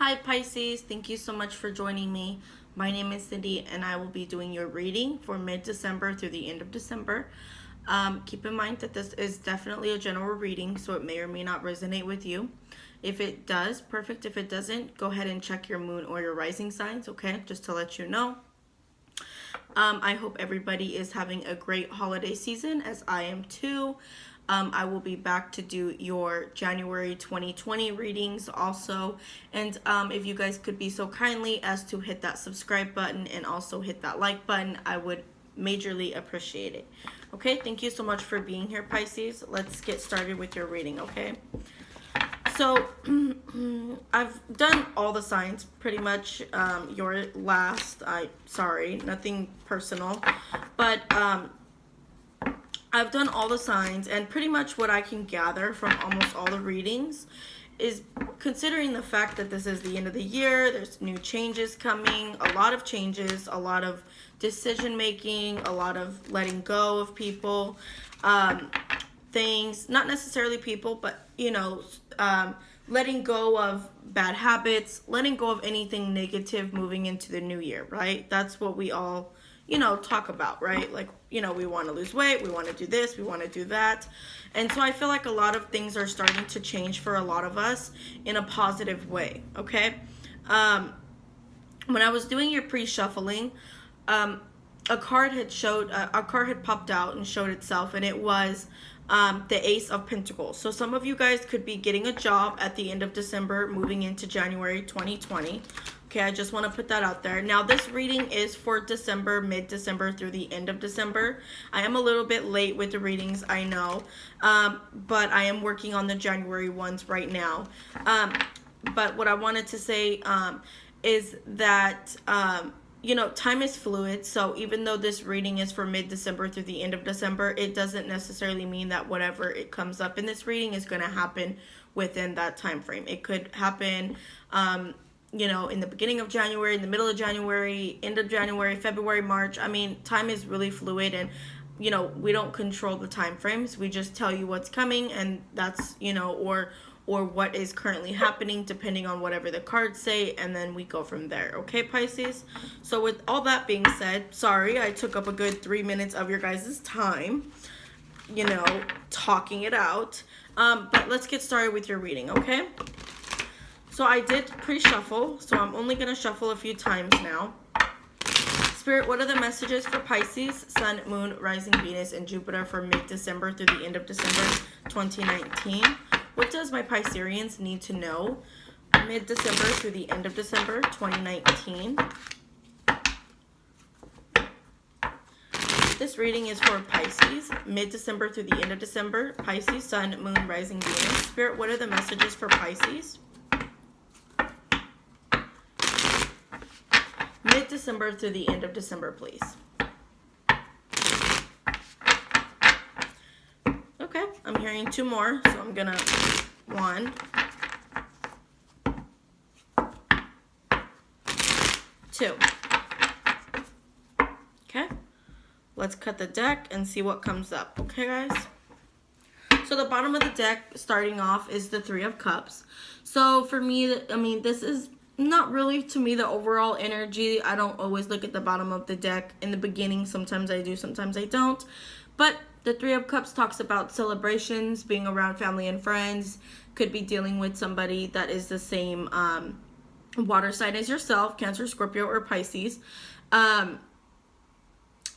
Hi Pisces, thank you so much for joining me. My name is Cindy and I will be doing your reading for mid-December through the end of December. Keep in mind that this is definitely a general reading, so it may or may not resonate with you. If it does, perfect. If it doesn't, go ahead and check your moon or your rising signs, okay? Just to let you know. I hope everybody is having a great holiday season, as I am too. I will be back to do your January 2020 readings also. And if you guys could be so kindly as to hit that subscribe button and also hit that like button, I would majorly appreciate it. Okay, thank you so much for being here, Pisces. Let's get started with your reading, okay? So I've done all the signs pretty much. Your last, sorry, nothing personal, but I've done all the signs, and pretty much what I can gather from almost all the readings is, considering the fact that this is the end of the year, there's new changes coming, a lot of changes, a lot of decision making, a lot of letting go of people, things, not necessarily people, but letting go of bad habits, letting go of anything negative moving into the new year, right? That's what we all talk about, right? Like, we want to lose weight, we want to do this, we want to do that. And so I feel like a lot of things are starting to change for a lot of us in a positive way, okay? When I was doing your pre-shuffling, a card had popped out and showed itself, and it was the Ace of Pentacles. So some of you guys could be getting a job at the end of December, moving into January 2020. Okay, I just want to put that out there. Now, this reading is for December, mid-December through the end of December. I am a little bit late with the readings, I know, but I am working on the January ones right now. But what I wanted to say is that time is fluid. So even though this reading is for mid-December through the end of December, it doesn't necessarily mean that whatever it comes up in this reading is going to happen within that time frame. It could happen in the beginning of January, in the middle of January, end of January, February, March. I mean, time is really fluid, and we don't control the time frames. We just tell you what's coming, and that's or what is currently happening, depending on whatever the cards say, and then we go from there. Okay, Pisces? So with all that being said, sorry I took up a good 3 minutes of your guys' time, talking it out. But let's get started with your reading, okay? So I did pre-shuffle, so I'm only going to shuffle a few times now. Spirit, what are the messages for Pisces, Sun, Moon, Rising, Venus, and Jupiter for mid-December through the end of December 2019? What does my Pisceans need to know mid-December through the end of December 2019? This reading is for Pisces, mid-December through the end of December, Pisces, Sun, Moon, Rising, Venus. Spirit, what are the messages for Pisces? Mid-December through the end of December, please. Okay, I'm hearing two more, so I'm gonna, 1, 2. Okay, let's cut the deck and see what comes up, okay guys? So the bottom of the deck, starting off, is the 3 of Cups. So for me, I mean, this is not really, to me, the overall energy. I don't always look at the bottom of the deck in the beginning. Sometimes I do, sometimes I don't. But the 3 of Cups talks about celebrations, being around family and friends. Could be dealing with somebody that is the same water sign as yourself, Cancer, Scorpio, or Pisces.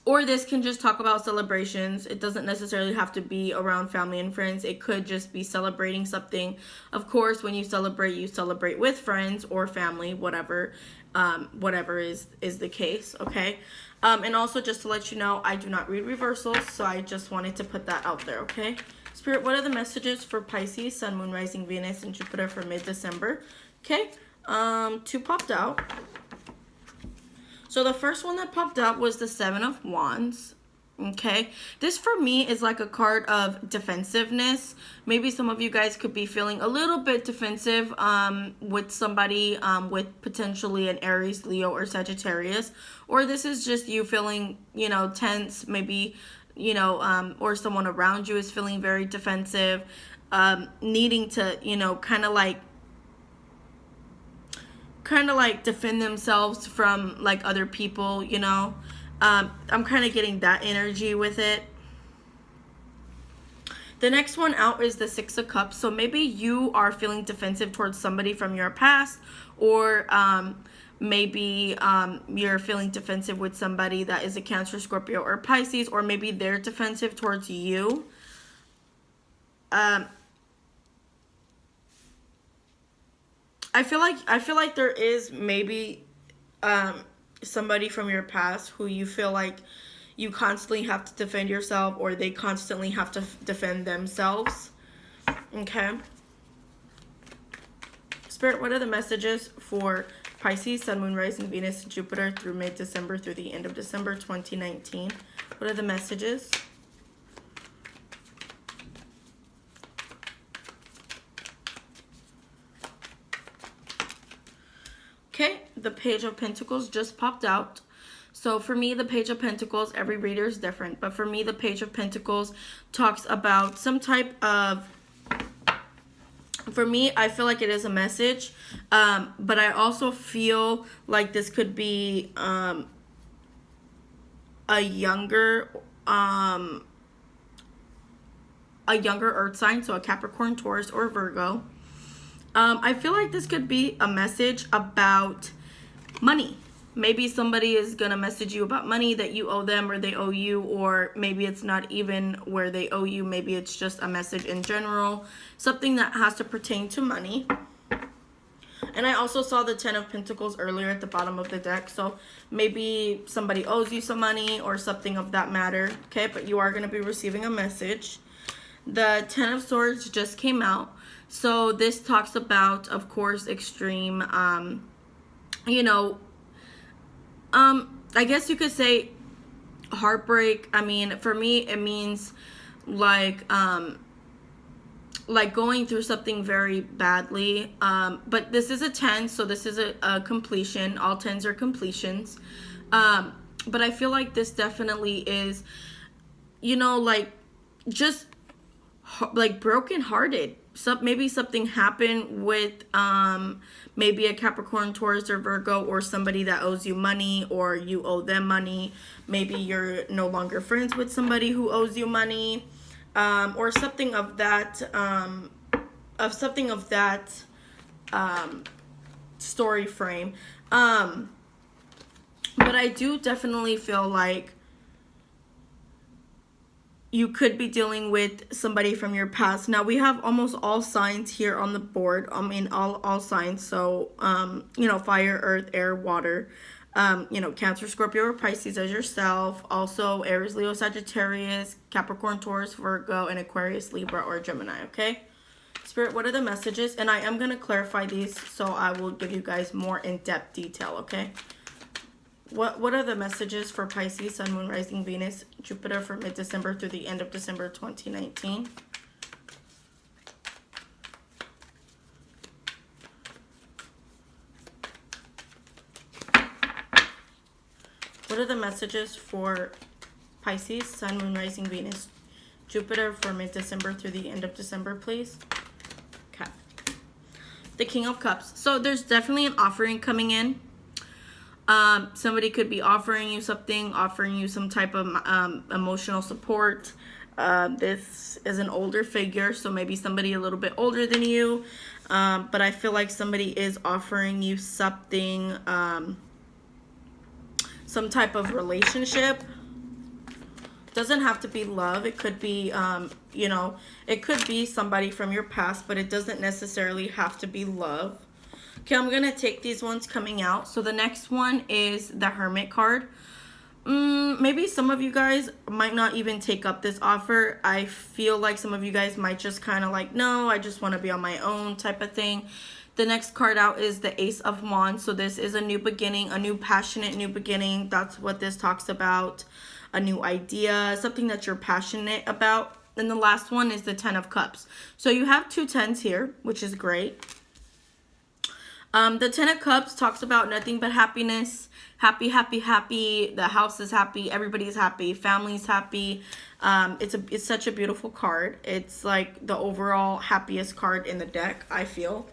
Or this can just talk about celebrations. It doesn't necessarily have to be around family and friends. It could just be celebrating something. Of course, when you celebrate with friends or family, whatever is the case, okay? And also, just to let you know, I do not read reversals, so I just wanted to put that out there, okay? Spirit, what are the messages for Pisces, Sun, Moon, Rising, Venus, and Jupiter for mid-December? Okay, 2 popped out. So the first one that popped out was the 7 of Wands. Okay, this for me is like a card of defensiveness. Maybe some of you guys could be feeling a little bit defensive with somebody with potentially an Aries, Leo, or Sagittarius. Or this is just you feeling, tense, maybe, or someone around you is feeling very defensive, needing to, kind of like kind of like defend themselves from like other people, you know. I'm kind of getting that energy with it. The next one out is the Six of Cups. So maybe you are feeling defensive towards somebody from your past, or maybe you're feeling defensive with somebody that is a Cancer, Scorpio, or Pisces, or maybe they're defensive towards you. I feel like there is maybe somebody from your past who you feel like you constantly have to defend yourself, or they constantly have to defend themselves. Okay. Spirit, what are the messages for Pisces, Sun, Moon, Rising, Venus, Jupiter through mid-December through the end of December 2019? What are the messages? Okay, the Page of Pentacles just popped out. So for me, the Page of Pentacles, every reader is different. But for me, the Page of Pentacles talks about some type of... For me, I feel like it is a message. But I also feel like this could be a younger earth sign. So a Capricorn, Taurus, or Virgo. I feel like this could be a message about money. Maybe somebody is going to message you about money that you owe them or they owe you, or maybe it's not even where they owe you. Maybe it's just a message in general, something that has to pertain to money. And I also saw the Ten of Pentacles earlier at the bottom of the deck, so maybe somebody owes you some money or something of that matter, okay? But you are going to be receiving a message. The Ten of Swords just came out, so this talks about, of course, extreme, you know, I guess you could say heartbreak. I mean, for me, it means like going through something very badly. But this is a 10, so this is a completion. All 10s are completions. But I feel like this definitely is, you know, like just like brokenhearted. So maybe something happened with maybe a Capricorn, Taurus, or Virgo, or somebody that owes you money, or you owe them money. Maybe you're no longer friends with somebody who owes you money, or something of that story frame. But I do definitely feel like you could be dealing with somebody from your past. Now, we have almost all signs here on the board. I mean, all signs. So, you know, fire, earth, air, water. You know, Cancer, Scorpio, or Pisces as yourself. Also, Aries, Leo, Sagittarius, Capricorn, Taurus, Virgo, and Aquarius, Libra, or Gemini, okay? Spirit, what are the messages? And I am going to clarify these, so I will give you guys more in-depth detail, okay? What are the messages for Pisces, Sun, Moon, Rising, Venus, Jupiter for mid-December through the end of December 2019? What are the messages for Pisces, Sun, Moon, Rising, Venus, Jupiter for mid-December through the end of December, please? Okay. The King of Cups. So there's definitely an offering coming in. Somebody could be offering you something, offering you some type of emotional support. This is an older figure, so maybe somebody a little bit older than you. But I feel like somebody is offering you something, some type of relationship. Doesn't have to be love. It could be, you know, it could be somebody from your past, but it doesn't necessarily have to be love. Okay, I'm going to take these ones coming out. So the next one is the Hermit card. Maybe some of you guys might not even take up this offer. I feel like some of you guys might just kind of like, no, I just want to be on my own type of thing. The next card out is the Ace of Wands. So this is a new beginning, a new passionate new beginning. That's what this talks about. A new idea, something that you're passionate about. And the last one is the Ten of Cups. So you have two tens here, which is great. The Ten of Cups talks about nothing but happiness. Happy, happy, happy. The house is happy. Everybody's happy. Family's happy. It's such a beautiful card. It's like the overall happiest card in the deck, I feel.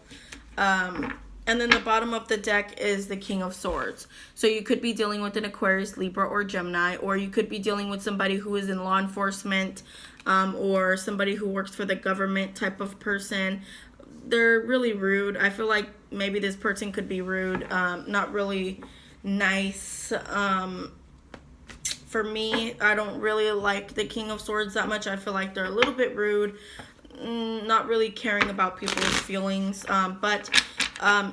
And then the bottom of the deck is the King of Swords. So you could be dealing with an Aquarius, Libra, or Gemini, or you could be dealing with somebody who is in law enforcement, or somebody who works for the government type of person. They're really rude. I feel like maybe this person could be rude, not really nice. For me, I don't really like the King of Swords that much. I feel like they're a little bit rude, not really caring about people's feelings, but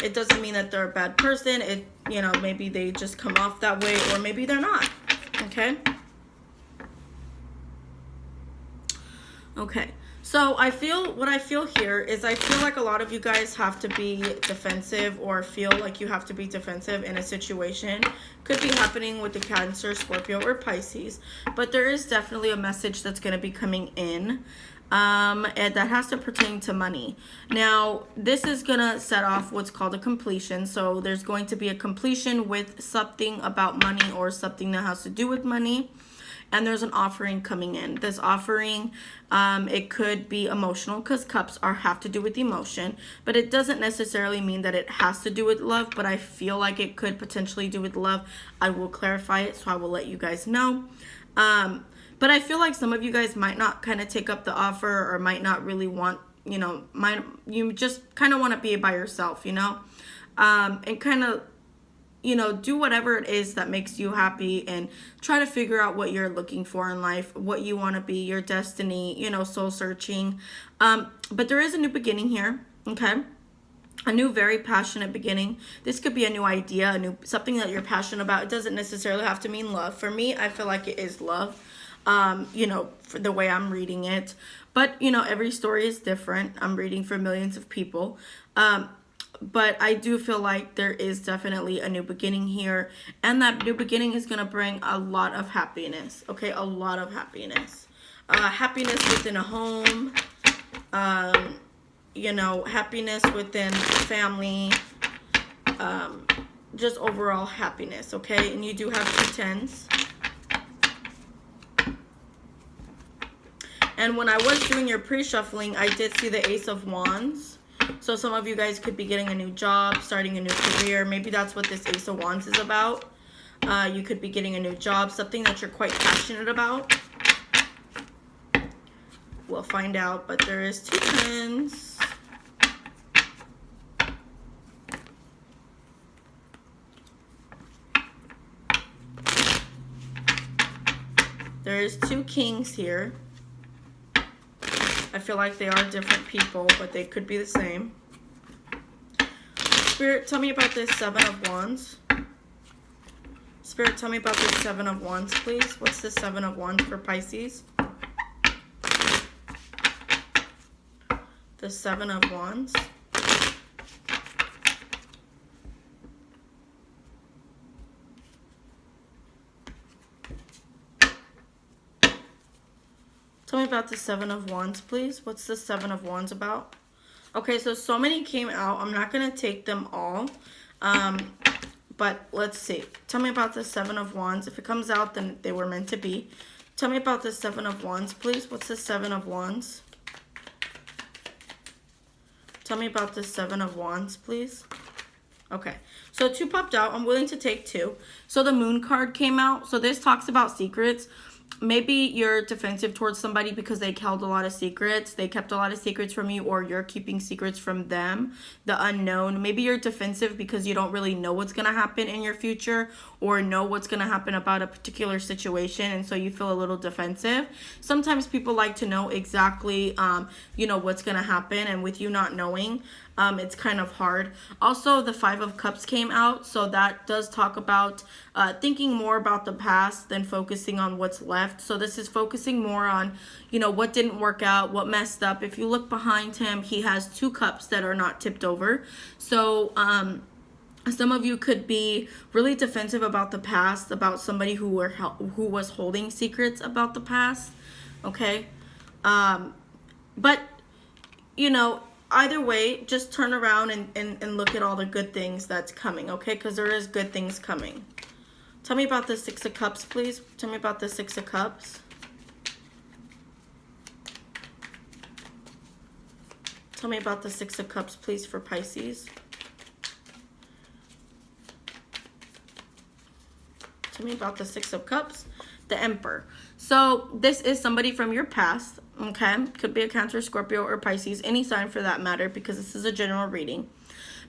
it doesn't mean that they're a bad person. It, you know, maybe they just come off that way, or maybe they're not. Okay. Okay. So what I feel here is I feel like a lot of you guys have to be defensive, or feel like you have to be defensive in a situation. Could be happening with the Cancer, Scorpio, or Pisces. But there is definitely a message that's going to be coming in. And that has to pertain to money. Now, this is going to set off what's called a completion. So there's going to be a completion with something about money, or something that has to do with money. And there's an offering coming in. This offering, it could be emotional, because cups have to do with emotion. But it doesn't necessarily mean that it has to do with love. But I feel like it could potentially do with love. I will clarify it, so I will let you guys know. But I feel like some of you guys might not kind of take up the offer, or might not really want, you know, you just kind of want to be by yourself, you know, and kind of, you know, do whatever it is that makes you happy, and try to figure out what you're looking for in life, what you want to be, your destiny, you know, soul searching. But there is a new beginning here, okay? A new, very passionate beginning. This could be a new idea, something that you're passionate about. It doesn't necessarily have to mean love. For me, I feel like it is love. You know, for the way I'm reading it. But, you know, every story is different. I'm reading for millions of people. But I do feel like there is definitely a new beginning here. And that new beginning is going to bring a lot of happiness. Okay, a lot of happiness. Happiness within a home. You know, happiness within family. Just overall happiness, okay? And you do have 2 tens. And when I was doing your pre-shuffling, I did see the Ace of Wands. So some of you guys could be getting a new job, starting a new career. Maybe that's what this Ace of Wands is about. You could be getting a new job, something that you're quite passionate about. We'll find out, but there is 2 tens. There is 2 kings here. I feel like they are different people, but they could be the same. Spirit, tell me about this 7 of Wands. Spirit, tell me about this 7 of Wands, please. What's the 7 of Wands for Pisces? The 7 of Wands. Tell me about the 7 of Wands, please. What's the 7 of Wands about? Okay, so many came out. I'm not going to take them all. But let's see. Tell me about the 7 of Wands. If it comes out, then they were meant to be. Tell me about the 7 of Wands, please. What's the 7 of Wands? Tell me about the 7 of Wands, please. Okay, so 2 popped out. I'm willing to take 2. So the Moon card came out. So this talks about secrets. Maybe you're defensive towards somebody because they held a lot of secrets. They kept a lot of secrets from you, or you're keeping secrets from them. The unknown. Maybe you're defensive because you don't really know what's going to happen in your future, or know what's going to happen about a particular situation, and so you feel a little defensive. Sometimes people like to know exactly, you know, what's going to happen, and with you not knowing, it's kind of hard. Also, the 5 of Cups came out, so that does talk about thinking more about the past than focusing on what's left. So this is focusing more on, you know, what didn't work out, what messed up. If you look behind him, he has 2 cups that are not tipped over. So some of you could be really defensive about the past, about somebody who was holding secrets about the past. Okay, but you know, either way, just turn around and look at all the good things that's coming, okay? Because there is good things coming. Tell me about the 6 of Cups, please. Tell me about the 6 of Cups. Tell me about the 6 of Cups, please, for Pisces. Tell me about the Six of Cups, the Emperor. So this is somebody from your past, okay? Could be a Cancer, Scorpio, or Pisces, any sign for that matter, because this is a general reading.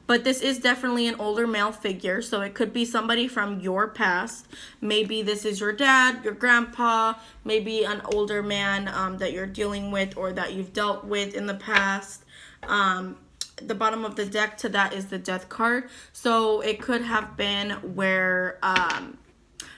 But this is definitely an older male figure, so it could be somebody from your past. Maybe this is your dad, your grandpa, maybe an older man that you're dealing with or that you've dealt with in the past. The bottom of the deck to that is the Death card. So it could have been where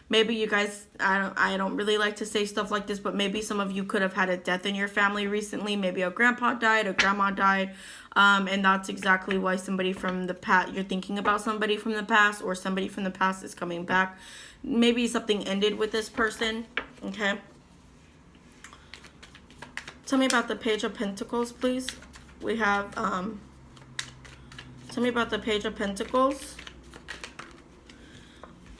maybe you guys, I don't really like to say stuff like this, but maybe some of you could have had a death in your family recently. Maybe a grandpa died, a grandma died. And that's exactly why somebody from the past, you're thinking about somebody from the past, or somebody from the past is coming back. Maybe something ended with this person, okay? Tell me about the Page of Pentacles, please. We have, tell me about the Page of Pentacles.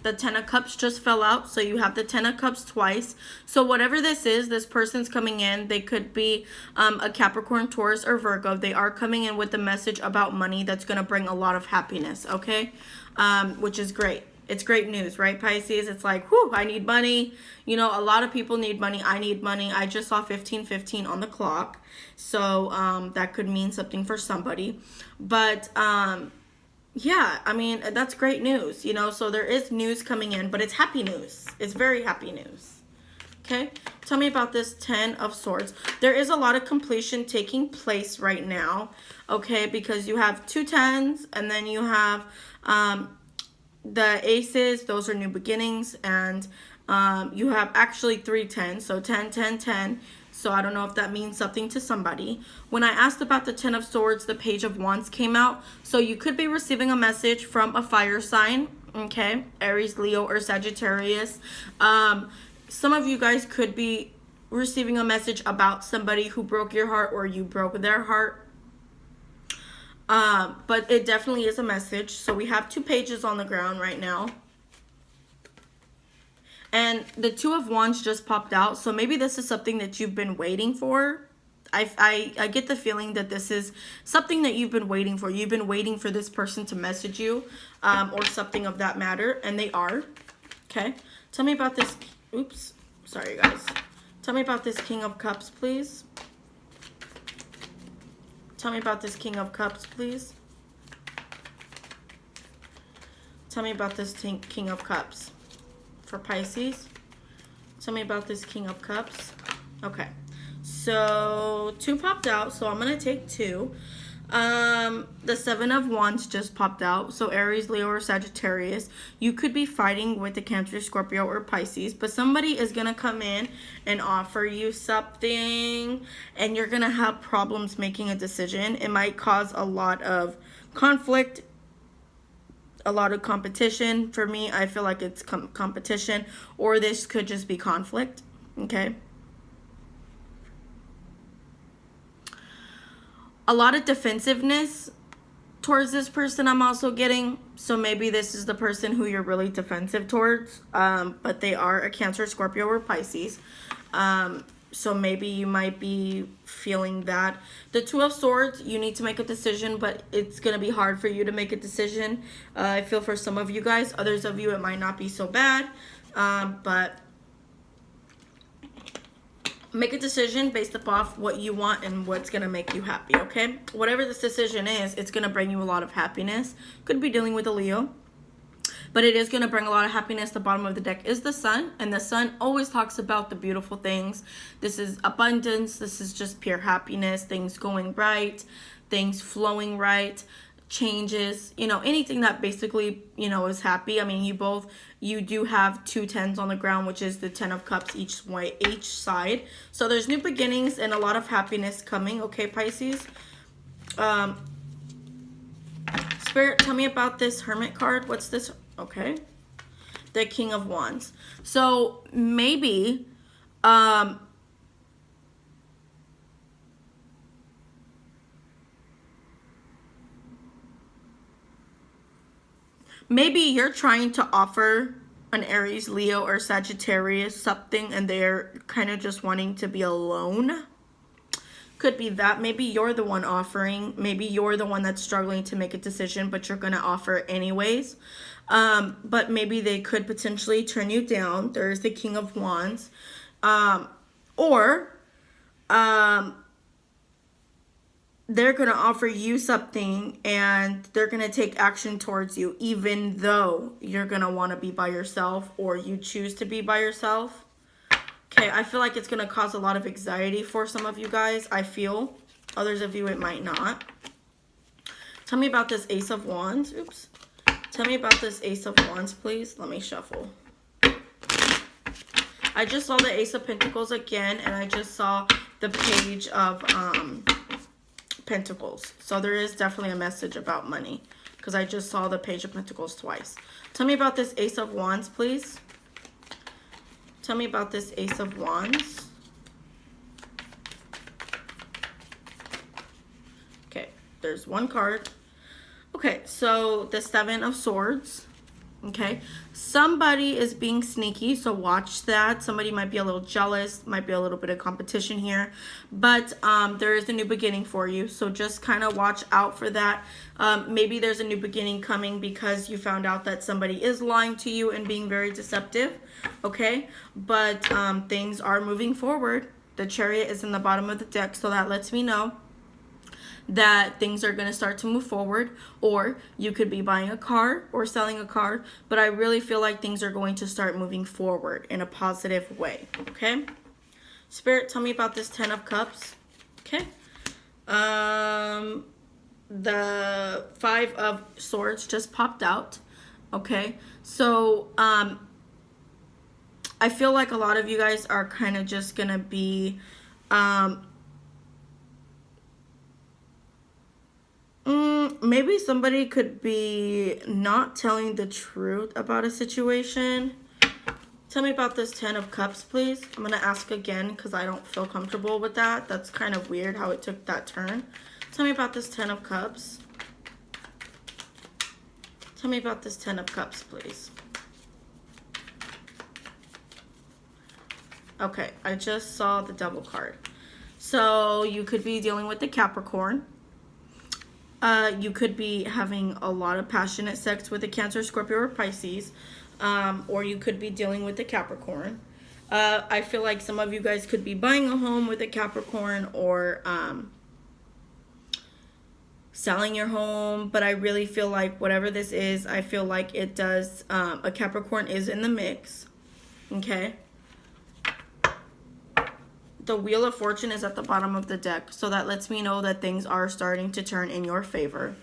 The Ten of Cups just fell out, so you have the Ten of Cups twice. So whatever this is, this person's coming in. They could be a Capricorn, Taurus, or Virgo. They are coming in with a message about money that's going to bring a lot of happiness, okay? Which is great. It's great news, right, Pisces? It's like, whew, I need money. You know, a lot of people need money. I need money. I just saw 15:15 on the clock. So that could mean something for somebody. But yeah, I mean, that's great news, you know, so there is news coming in, but it's happy news. It's very happy news. Okay, tell me about this Ten of Swords. There is a lot of completion taking place right now, okay, because you have two tens, and then you have the aces. Those are new beginnings, and you have actually three tens, so 10, 10, 10. So I don't know if that means something to somebody. When I asked about the Ten of Swords, the Page of Wands came out. So you could be receiving a message from a fire sign, okay? Aries, Leo, or Sagittarius. Some of you guys could be receiving a message about somebody who broke your heart or you broke their heart. But it definitely is a message. So we have two pages on the ground right now. And the Two of Wands just popped out. So maybe this is something that you've been waiting for. I get the feeling that this is something that you've been waiting for. You've been waiting for this person to message you or something of that matter. And they are. Okay. Tell me about this. Oops. Sorry, guys. Tell me about this King of Cups, please. Tell me about this King of Cups, please. Tell me about this King of Cups. For Pisces. Tell me about this King of Cups. Okay. So, two popped out. So, I'm going to take two. The Seven of Wands just popped out. So, Aries, Leo, or Sagittarius. You could be fighting with the Cancer, Scorpio, or Pisces. But somebody is going to come in and offer you something. And you're going to have problems making a decision. It might cause a lot of conflict, a lot of competition. For me, I feel like it's competition, or this could just be conflict, okay? A lot of defensiveness towards this person I'm also getting. So maybe this is the person who you're really defensive towards, but they are a Cancer, Scorpio, or Pisces. So maybe you might be feeling that. The Two of Swords, you need to make a decision, but it's going to be hard for you to make a decision. I feel for some of you guys. Others of you, it might not be so bad. But make a decision based upon what you want and what's going to make you happy, okay? Whatever this decision is, it's going to bring you a lot of happiness. Could be dealing with a Leo. But it is going to bring a lot of happiness. The bottom of the deck is the Sun. And the Sun always talks about the beautiful things. This is abundance. This is just pure happiness. Things going right. Things flowing right. Changes. You know, anything that basically, you know, is happy. I mean, you do have two tens on the ground, which is the Ten of Cups each side. So there's new beginnings and a lot of happiness coming. Okay, Pisces. Spirit, tell me about this Hermit card. What's this? Okay. The King of Wands. So maybe maybe you're trying to offer an Aries, Leo, or Sagittarius something and they're kind of just wanting to be alone. Could be that. Maybe you're the one offering. Maybe you're the one that's struggling to make a decision, but you're going to offer anyways. But maybe they could potentially turn you down. There's the King of Wands. Or they're going to offer you something and they're going to take action towards you, even though you're going to want to be by yourself or you choose to be by yourself. Okay, I feel like it's going to cause a lot of anxiety for some of you guys. I feel. Others of you, it might not. Tell me about this Ace of Wands. Oops. Tell me about this Ace of Wands, please. Let me shuffle. I just saw the Ace of Pentacles again, and I just saw the Page of Pentacles. So there is definitely a message about money, because I just saw the Page of Pentacles twice. Tell me about this Ace of Wands, please. Tell me about this Ace of Wands. Okay, there's one card. Okay, so the Seven of Swords. Okay, somebody is being sneaky, so watch that. Somebody might be a little jealous, might be a little bit of competition here, but there is a new beginning for you, so just kind of watch out for that. Maybe there's a new beginning coming because you found out that somebody is lying to you and being very deceptive, okay? But things are moving forward. The Chariot is in the bottom of the deck, so that lets me know that things are going to start to move forward, or you could be buying a car or selling a car, but I really feel like things are going to start moving forward in a positive way, okay? Spirit, tell me about this Ten of Cups, okay? The Five of Swords just popped out, okay? So, I feel like a lot of you guys are kind of just going to be, maybe somebody could be not telling the truth about a situation. Tell me about this Ten of Cups, please. I'm going to ask again because I don't feel comfortable with that. That's kind of weird how it took that turn. Tell me about this Ten of Cups. Tell me about this Ten of Cups, please. Okay, I just saw the Devil card. So you could be dealing with the Capricorn. You could be having a lot of passionate sex with a Cancer, Scorpio, or Pisces. Or you could be dealing with the Capricorn. I feel like some of you guys could be buying a home with a Capricorn, or selling your home. But I really feel like whatever this is, I feel like it does, a Capricorn is in the mix. Okay. The Wheel of Fortune is at the bottom of the deck, so that lets me know that things are starting to turn in your favor.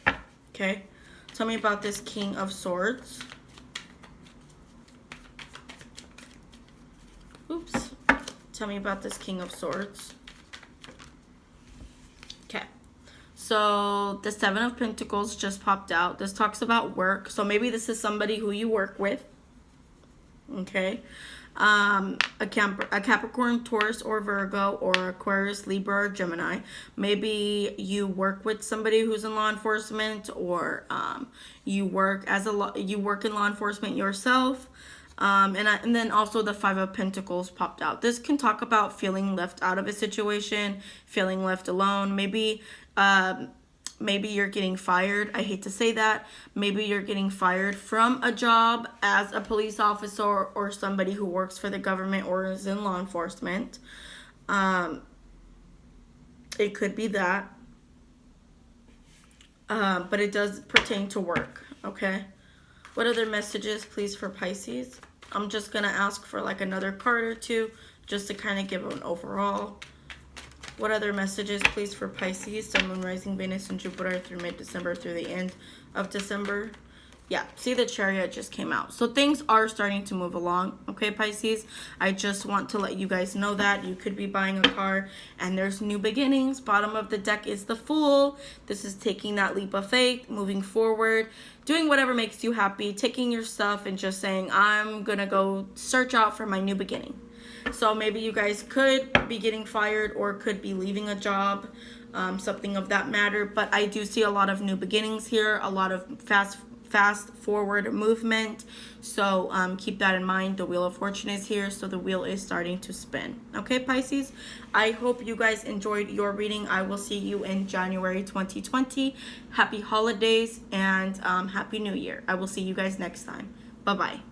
Okay? Tell me about this King of Swords. Oops. Tell me about this King of Swords. Okay. So the Seven of Pentacles just popped out. This talks about work. So maybe this is somebody who you work with. Okay. A Capricorn, Taurus, or Virgo, or Aquarius, Libra, or Gemini. Maybe you work with somebody who's in law enforcement, or you work in law enforcement yourself. And then also the Five of Pentacles popped out. This can talk about feeling left out of a situation, feeling left alone. Maybe you're getting fired. I hate to say that. Maybe you're getting fired from a job as a police officer, or somebody who works for the government or is in law enforcement. It could be that. But it does pertain to work, okay? What other messages, please, for Pisces? I'm just going to ask for like another card or two just to kind of give an overall. What other messages, please, for Pisces? Sun, Moon, Rising, Venus, and Jupiter through mid-December, through the end of December. Yeah, see, the Chariot just came out. So things are starting to move along, okay, Pisces? I just want to let you guys know that you could be buying a car and there's new beginnings. Bottom of the deck is the Fool. This is taking that leap of faith, moving forward, doing whatever makes you happy, taking your stuff and just saying, I'm going to go search out for my new beginning. So maybe you guys could be getting fired or could be leaving a job, something of that matter. But I do see a lot of new beginnings here, a lot of fast fast forward movement. So keep that in mind. The Wheel of Fortune is here, so the wheel is starting to spin. Okay, Pisces? I hope you guys enjoyed your reading. I will see you in January 2020. Happy holidays and Happy New Year. I will see you guys next time. Bye-bye.